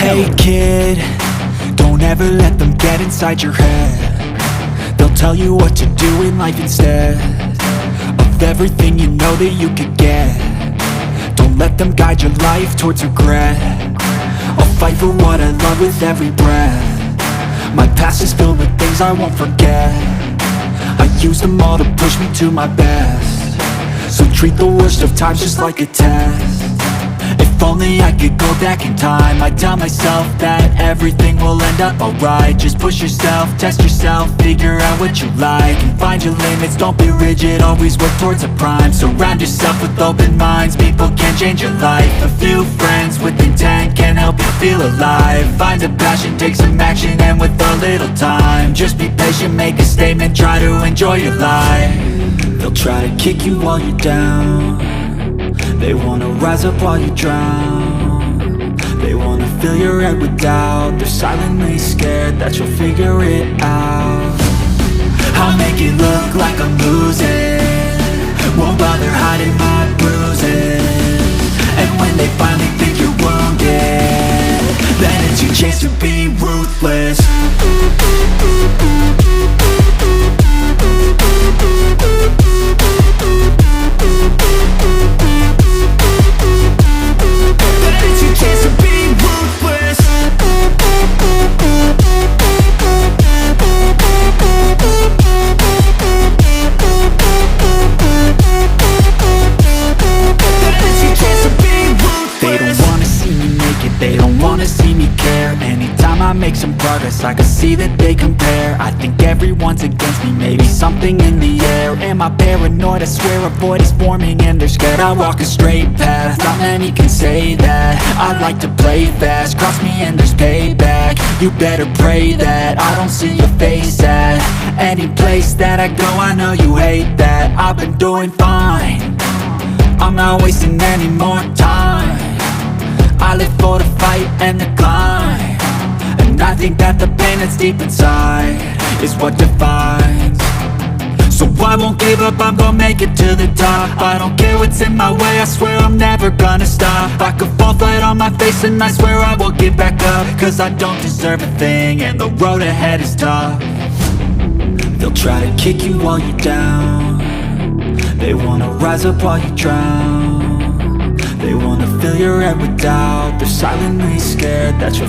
Hey kid, don't ever let them get inside your head. They'll tell you what to do in life instead of everything you know that you could get. Don't let them guide your life towards regret. I'll fight for what I love with every breath. My past is filled with things I won't forget. I use them all to push me to my best. So treat the worst of times just like a test. If only I could go back in time, I'd tell myself that everything will end up alright. Just push yourself, test yourself, figure out what you like, and find your limits, don't be rigid, always work towards a prime. Surround yourself with open minds, people can change your life. A few friends with intent can help you feel alive. Find a passion, take some action, and with a little time, just be patient, make a statement, try to enjoy your life. They'll try to kick you while you're down. They wanna rise up while you drown. They wanna fill your head with doubt. They're silently scared that you'll figure it out. I'll make it look like I'm losing, won't bother hiding my bruises. And when they finally think you're wounded, then it's your chance to be ruthless. They don't wanna see me care. Anytime I make some progress, I can see that they compare. I think everyone's against me, maybe something in the air. Am I paranoid? I swear a void is forming and they're scared. I walk a straight path, not many can say that. I like to play fast, cross me and there's payback. You better pray that I don't see your face at any place that I go. I know you hate that. I've been doing fine, I'm not wasting any more time. I live for the fight and the climb, and I think that the pain that's deep inside is what defines. So I won't give up, I'm gonna make it to the top. I don't care what's in my way, I swear I'm never gonna stop. I could fall flat on my face and I swear I will get back up, cause I don't deserve a thing and the road ahead is tough. They'll try to kick you while you're down. They wanna rise up while you drown. They wanna fill your head with doubt. They're silently scared that you'll